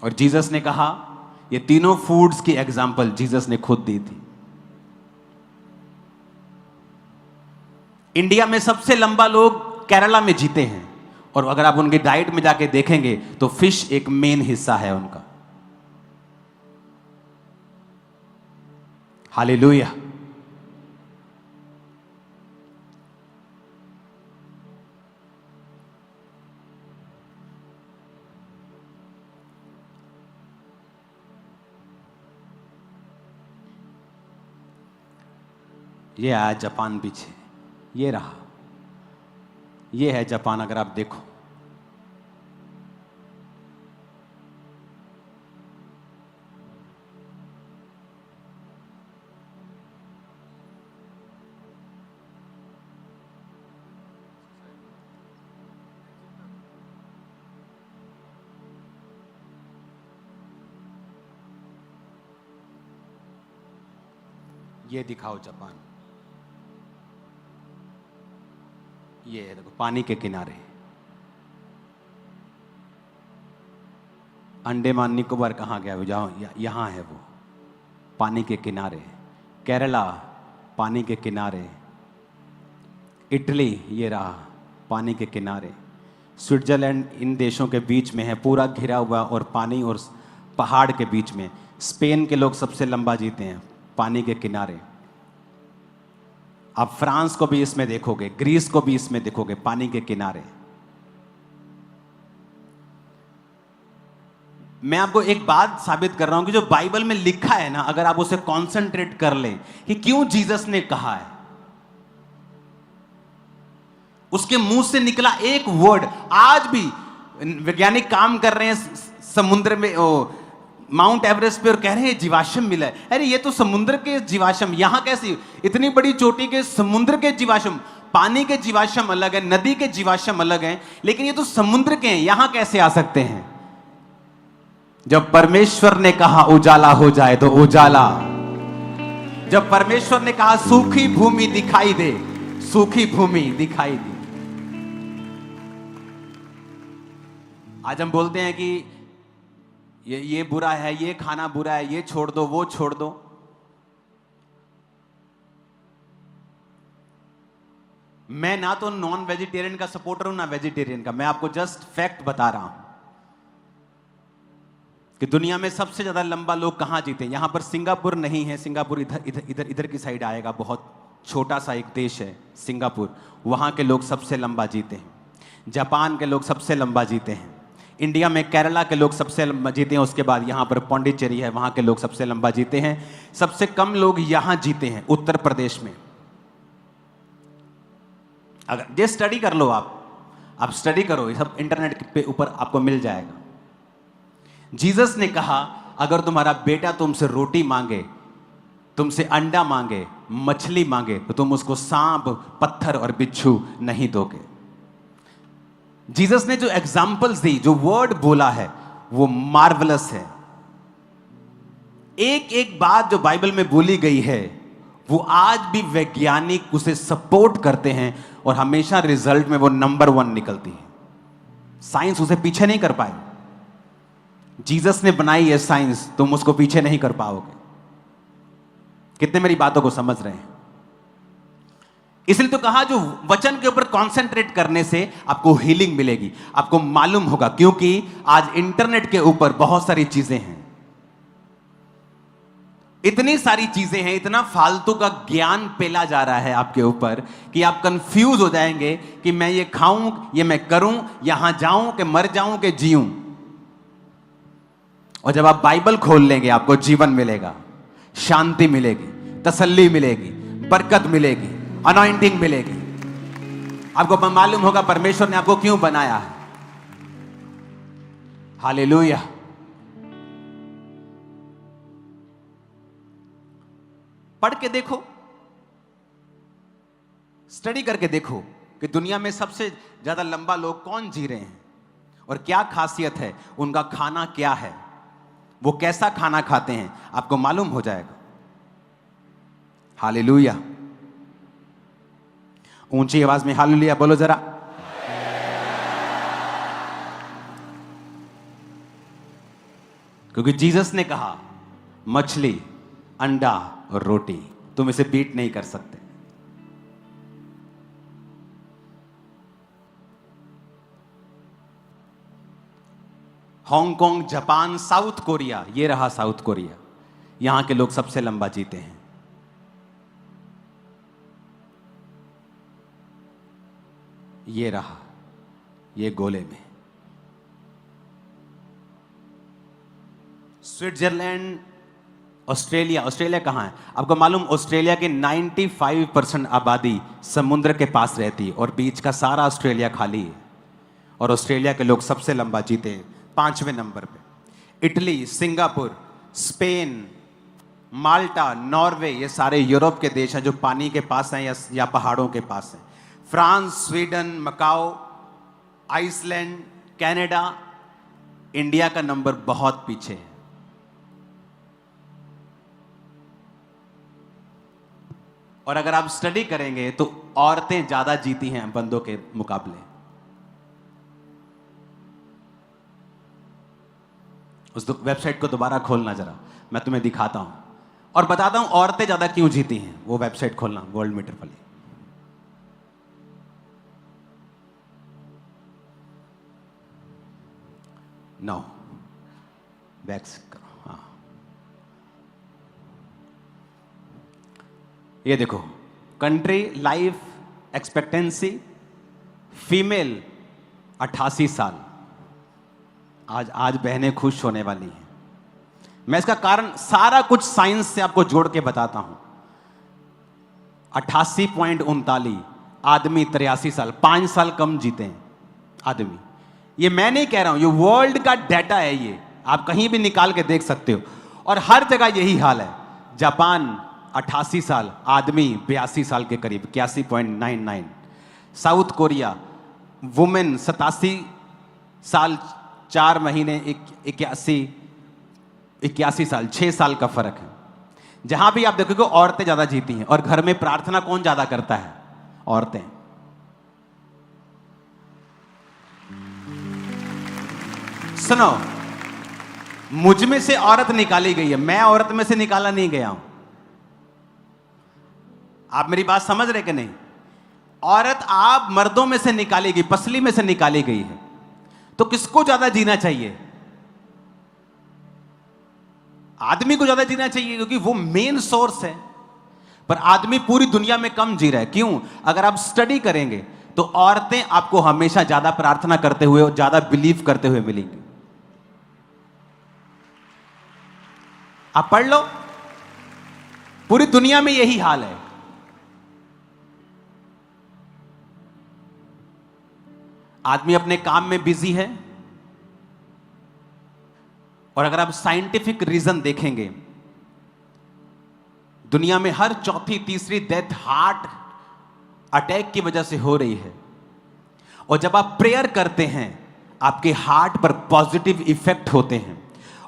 और जीसस ने कहा, ये तीनों फूड्स की एग्जाम्पल जीसस ने खुद दी थी। इंडिया में सबसे लंबा लोग केरला में जीते हैं, और अगर आप उनकी डाइट में जाके देखेंगे तो फिश एक मेन हिस्सा है उनका। हालेलुया। ये आया जापान पीछे, ये रहा, ये है जापान। अगर आप देखो, ये दिखाओ जापान, ये है देखो पानी के किनारे। अंडमान निकोबार कहाँ गया वो, जाओ यहाँ है वो, पानी के किनारे। केरला पानी के किनारे, इटली ये रहा पानी के किनारे, स्विट्जरलैंड इन देशों के बीच में है, पूरा घिरा हुआ और पानी और पहाड़ के बीच में। स्पेन के लोग सबसे लंबा जीते हैं पानी के किनारे। आप फ्रांस को भी इसमें देखोगे, ग्रीस को भी इसमें देखोगे, पानी के किनारे। मैं आपको एक बात साबित कर रहा हूं कि जो बाइबल में लिखा है ना, अगर आप उसे कंसंट्रेट कर लें कि क्यों जीसस ने कहा है, उसके मुंह से निकला एक वर्ड। आज भी वैज्ञानिक काम कर रहे हैं समुद्र में, माउंट एवरेस्ट पे, और कह रहे हैं जीवाश्म मिला है। अरे ये तो समुद्र के जीवाश्म, यहां कैसी इतनी बड़ी चोटी के समुद्र के जीवाश्म। पानी के जीवाश्म अलग है, नदी के जीवाश्म अलग हैं, लेकिन ये तो समुद्र के हैं, यहां कैसे आ सकते हैं? जब परमेश्वर ने कहा उजाला हो जाए तो उजाला, जब परमेश्वर ने कहा सूखी भूमि दिखाई दे, सूखी भूमि दिखाई दी। आज हम बोलते हैं कि ये बुरा है, ये खाना बुरा है, ये छोड़ दो, वो छोड़ दो। मैं ना तो नॉन वेजिटेरियन का सपोर्टर हूं ना वेजिटेरियन का, मैं आपको जस्ट फैक्ट बता रहा हूं कि दुनिया में सबसे ज्यादा लंबा लोग कहां जीते हैं। यहां पर सिंगापुर नहीं है, सिंगापुर इधर इधर इधर इधर की साइड आएगा, बहुत छोटा सा एक देश है सिंगापुर, वहां के लोग सबसे लंबा जीते हैं। जापान के लोग सबसे लंबा जीते हैं। इंडिया में केरला के लोग सबसे लंबा जीते हैं। उसके बाद यहाँ पर पौंडीचेरी है, वहाँ के लोग सबसे लंबा जीते हैं। सबसे कम लोग यहाँ जीते हैं उत्तर प्रदेश में। अगर ये स्टडी कर लो, आप स्टडी करो, ये सब इंटरनेट पे ऊपर आपको मिल जाएगा। जीसस ने कहा अगर तुम्हारा बेटा तुमसे रोटी मांगे, तुमसे अंडा मांगे, मछली मांगे, तो तुम उसको सांप, पत्थर और बिच्छू नहीं दोगे। जीसस ने जो एग्जाम्पल्स दी, जो वर्ड बोला है, वो मार्वलस है। एक एक बात जो बाइबल में बोली गई है, वो आज भी वैज्ञानिक उसे सपोर्ट करते हैं और हमेशा रिजल्ट में वो नंबर 1 निकलती है। साइंस उसे पीछे नहीं कर पाए। जीसस ने बनाई है साइंस, तुम उसको पीछे नहीं कर पाओगे। कितने मेरी बातों को समझ रहे हैं? इसलिए तो कहा जो वचन के ऊपर कंसंट्रेट करने से आपको हीलिंग मिलेगी, आपको मालूम होगा, क्योंकि आज इंटरनेट के ऊपर बहुत सारी चीजें हैं, इतनी सारी चीजें हैं, इतना फालतू का ज्ञान पेला जा रहा है आपके ऊपर कि आप कंफ्यूज हो जाएंगे कि मैं ये खाऊं, ये मैं करूं, यहां जाऊं कि मर जाऊं कि जीऊं। और जब आप बाइबल खोल लेंगे, आपको जीवन मिलेगा, शांति मिलेगी, तसल्ली मिलेगी, बरकत मिलेगी, अनॉइंटिंग मिलेगी। आपको मालूम होगा परमेश्वर ने आपको क्यों बनाया है। हालेलुया। पढ़ के देखो, स्टडी करके देखो कि दुनिया में सबसे ज्यादा लंबा लोग कौन जी रहे हैं और क्या खासियत है, उनका खाना क्या है, वो कैसा खाना खाते हैं, आपको मालूम हो जाएगा। हालेलुया। ऊंची आवाज में हालेलुया बोलो जरा। क्योंकि जीसस ने कहा मछली, अंडा और रोटी, तुम इसे बीट नहीं कर सकते। हांगकांग, जापान, साउथ कोरिया, ये रहा साउथ कोरिया, यहां के लोग सबसे लंबा जीते हैं। ये रहा, ये गोले में स्विट्जरलैंड, ऑस्ट्रेलिया, ऑस्ट्रेलिया कहाँ है आपको मालूम? ऑस्ट्रेलिया की 95% आबादी समुद्र के पास रहती है और बीच का सारा ऑस्ट्रेलिया खाली है। और ऑस्ट्रेलिया के लोग सबसे लंबा जीते हैं 5वें नंबर पे। इटली, सिंगापुर, स्पेन, माल्टा, नॉर्वे, ये सारे यूरोप के देश हैं जो पानी के पास हैं या पहाड़ों के पास हैं। France, Sweden, Macau, Iceland, Canada, India का नंबर बहुत पीछे है। और अगर आप स्टडी करेंगे तो औरतें ज्यादा जीती हैं बंदों के मुकाबले। उस वेबसाइट को दोबारा खोलना जरा, मैं तुम्हें दिखाता हूं और बताता हूं औरतें ज्यादा क्यों जीती हैं। वो वेबसाइट खोलना, वर्ल्ड मीटर वाली। नो, बैक करो। हाँ, ये देखो, कंट्री लाइफ एक्सपेक्टेंसी फीमेल 88 साल। आज बहनें खुश होने वाली हैं। मैं इसका कारण सारा कुछ साइंस से आपको जोड़ के बताता हूं। 88.39, आदमी 83 साल, 5 साल कम जीते हैं आदमी। ये मैं नहीं कह रहा हूं, ये वर्ल्ड का डाटा है। ये आप कहीं भी निकाल के देख सकते हो और हर जगह यही हाल है। जापान 88 साल, आदमी 82 साल के करीब, 81.99। साउथ कोरिया वुमेन 87 साल 4 महीने, 81 साल, 6 साल का फर्क है। जहां भी आप देखोगे औरतें ज्यादा जीती हैं। और घर में प्रार्थना कौन ज्यादा करता है? औरतें। सुनो, मुझ में से औरत निकाली गई है, मैं औरत में से निकाला नहीं गया हूं। आप मेरी बात समझ रहे कि नहीं? औरत आप मर्दों में से निकाली गई, पसली में से निकाली गई है। तो किसको ज्यादा जीना चाहिए? आदमी को ज्यादा जीना चाहिए क्योंकि वो मेन सोर्स है। पर आदमी पूरी दुनिया में कम जी रहा है। क्यों? अगर आप स्टडी करेंगे तो औरतें आपको हमेशा ज्यादा प्रार्थना करते हुए और ज्यादा बिलीव करते हुए मिलेंगी। आप पढ़ लो, पूरी दुनिया में यही हाल है। आदमी अपने काम में बिजी है। और अगर आप साइंटिफिक रीजन देखेंगे, दुनिया में हर चौथी तीसरी डेथ हार्ट अटैक की वजह से हो रही है। और जब आप प्रेयर करते हैं, आपके हार्ट पर पॉजिटिव इफेक्ट होते हैं।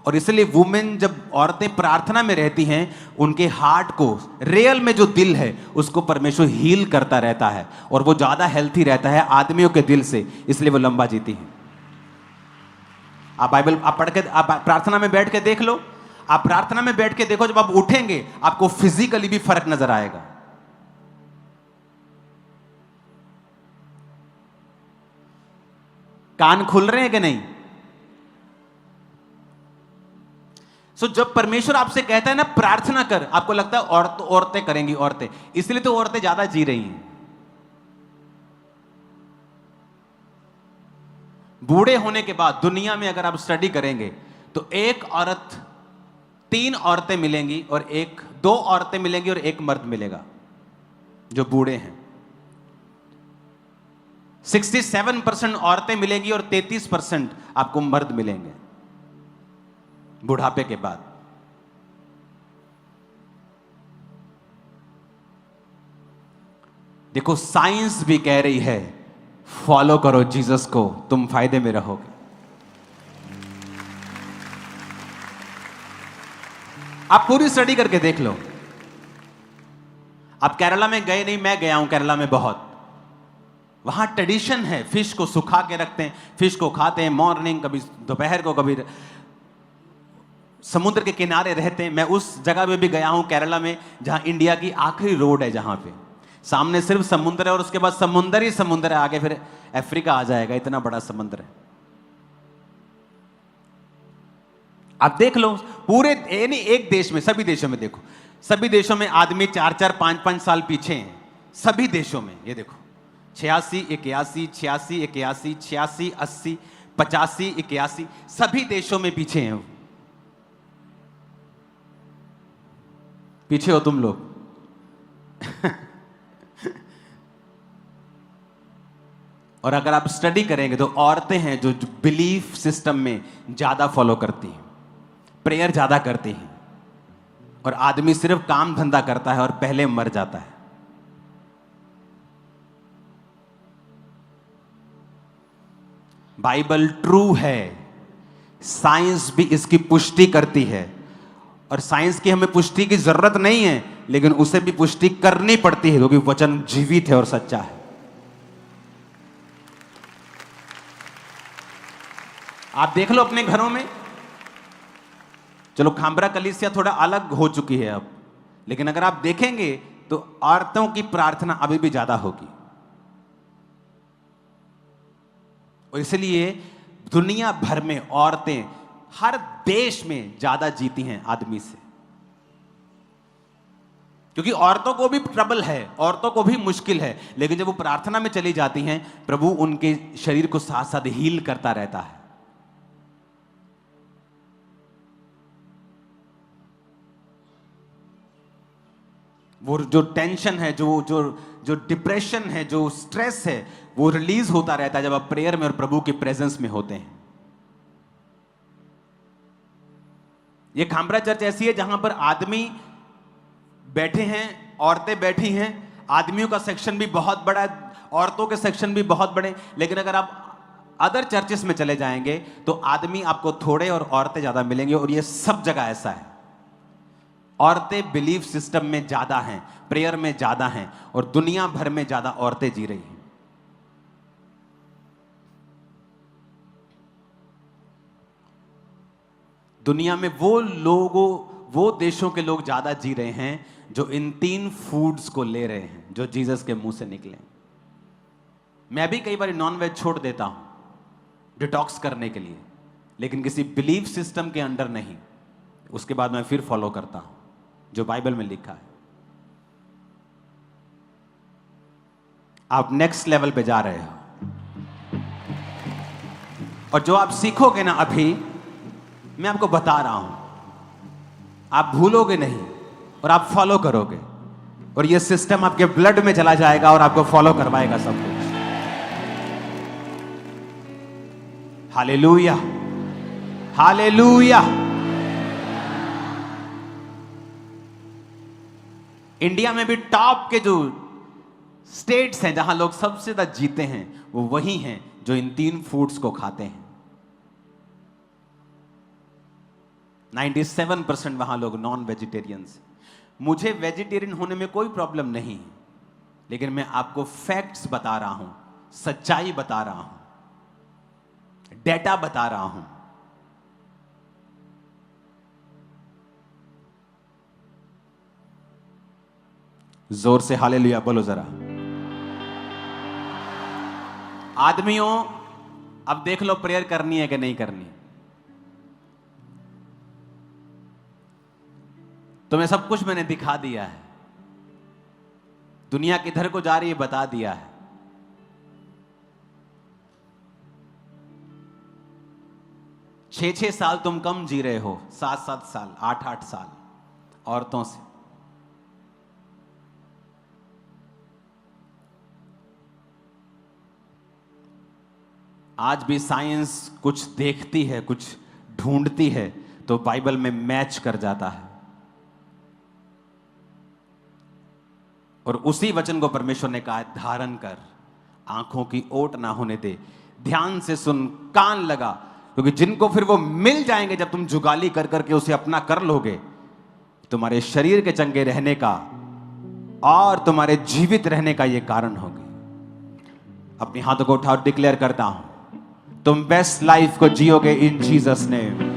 और इसलिए वुमेन, जब औरतें प्रार्थना में रहती हैं, उनके हार्ट को, रियल में जो दिल है, उसको परमेश्वर हील करता रहता है और वो ज्यादा हेल्थी रहता है आदमियों के दिल से। इसलिए वो लंबा जीती हैं। आप बाइबल आप पढ़ के, आप प्रार्थना में बैठ के देख लो। आप प्रार्थना में बैठ के देखो, जब आप उठेंगे आपको फिजिकली भी फर्क नजर आएगा। कान खुल रहे हैं कि नहीं? जब परमेश्वर आपसे कहता है ना प्रार्थना कर, आपको लगता है औरतें करेंगी, औरतें, इसलिए तो औरतें ज्यादा जी रही हैं। बूढ़े होने के बाद दुनिया में अगर आप स्टडी करेंगे तो 1 औरत 3 औरतें मिलेंगी और 2 औरतें मिलेंगी और 1 मर्द मिलेगा जो बूढ़े हैं। 67% औरतें मिलेंगी और 33% आपको मर्द मिलेंगे बुढ़ापे के बाद। देखो, साइंस भी कह रही है फॉलो करो जीसस को, तुम फायदे में रहोगे। आप पूरी स्टडी करके देख लो। आप केरला में गए नहीं, मैं गया हूं केरला में बहुत। वहां ट्रेडिशन है, फिश को सुखा के रखते हैं, फिश को खाते हैं मॉर्निंग, कभी दोपहर को, कभी समुद्र के किनारे रहते हैं। मैं उस जगह पे भी गया हूं केरला में जहां इंडिया की आखिरी रोड है, जहां पे सामने सिर्फ समुद्र है और उसके बाद समुद्र ही समुद्र है, आगे फिर अफ्रीका आ जाएगा, इतना बड़ा समुद्र है। आप देख लो पूरे, नहीं एक देश में, सभी देशों में देखो, सभी देशों में आदमी 4-4, 5-5 साल पीछे हैं। सभी देशों में ये देखो, 86, 81, 86, 81, 86, 80, 85, 81, सभी देशों में पीछे हैं। पीछे हो तुम लोग। और अगर आप स्टडी करेंगे तो औरतें हैं जो बिलीफ सिस्टम में ज्यादा फॉलो करती हैं, प्रेयर ज्यादा करती हैं, और आदमी सिर्फ काम धंधा करता है और पहले मर जाता है। बाइबल ट्रू है, साइंस भी इसकी पुष्टि करती है, और साइंस की हमें पुष्टि की जरूरत नहीं है, लेकिन उसे भी पुष्टि करनी पड़ती है क्योंकि वचन जीवित है और सच्चा है। आप देख लो अपने घरों में, चलो खामरा कलीसिया थोड़ा अलग हो चुकी है अब, लेकिन अगर आप देखेंगे तो औरतों की प्रार्थना अभी भी ज्यादा होगी। और इसलिए दुनिया भर में औरतें हर देश में ज्यादा जीती हैं आदमी से, क्योंकि औरतों को भी ट्रबल है, औरतों को भी मुश्किल है, लेकिन जब वो प्रार्थना में चली जाती हैं, प्रभु उनके शरीर को साथ साथ हील करता रहता है। वो जो टेंशन है, जो जो जो डिप्रेशन है, जो स्ट्रेस है, वो रिलीज होता रहता है जब आप प्रेयर में और प्रभु के प्रेजेंस में होते हैं। ये खामरा चर्च ऐसी है जहां पर आदमी बैठे हैं, औरतें बैठी हैं, आदमियों का सेक्शन भी बहुत बड़ा है, औरतों के सेक्शन भी बहुत बड़े, लेकिन अगर आप अदर चर्चेस में चले जाएंगे तो आदमी आपको थोड़े और औरतें ज्यादा मिलेंगे। और ये सब जगह ऐसा है, औरतें बिलीफ सिस्टम में ज्यादा हैं, प्रेयर में ज्यादा हैं, और दुनिया भर में ज्यादा औरतें जी रही हैं। दुनिया में वो देशों के लोग ज्यादा जी रहे हैं जो इन 3 फूड्स को ले रहे हैं जो जीसस के मुंह से निकले। मैं भी कई बार नॉनवेज छोड़ देता हूं डिटॉक्स करने के लिए, लेकिन किसी बिलीफ सिस्टम के अंडर नहीं। उसके बाद मैं फिर फॉलो करता हूं जो बाइबल में लिखा है। आप नेक्स्ट लेवल पे जा रहे हो, और जो आप सीखोगे ना अभी, मैं आपको बता रहा हूं, आप भूलोगे नहीं और आप फॉलो करोगे, और ये सिस्टम आपके ब्लड में चला जाएगा और आपको फॉलो करवाएगा सब कुछ। Hallelujah, hallelujah. इंडिया में भी टॉप के जो स्टेट्स हैं जहां लोग सबसे ज्यादा जीते हैं, वो वही हैं जो इन 3 फूड्स को खाते हैं। 97% वहां लोग नॉन वेजिटेरियंस। मुझे वेजिटेरियन होने में कोई प्रॉब्लम नहीं है, लेकिन मैं आपको फैक्ट्स बता रहा हूं, सच्चाई बता रहा हूं, डेटा बता रहा हूं। जोर से हालेलुया बोलो जरा। आदमियों, अब देख लो प्रेयर करनी है कि नहीं करनी। तुम्हें सब कुछ मैंने दिखा दिया है, दुनिया किधर को जा रही है बता दिया है। छह साल तुम कम जी रहे हो, 7 साल, 8 साल औरतों से। आज भी साइंस कुछ देखती है, कुछ ढूंढती है, तो बाइबल में मैच कर जाता है, और उसी वचन को परमेश्वर ने कहा, धारण कर, आंखों की ओट ना होने दे, ध्यान से सुन, कान लगा, क्योंकि जिनको फिर वो मिल जाएंगे जब तुम जुगाली कर करके उसे अपना कर लोगे, तुम्हारे शरीर के चंगे रहने का और तुम्हारे जीवित रहने का यह कारण होगी। अपने हाथों को उठाओ, डिक्लेयर करता हूं, तुम बेस्ट लाइफ को जियोगे इन जीसस नेम।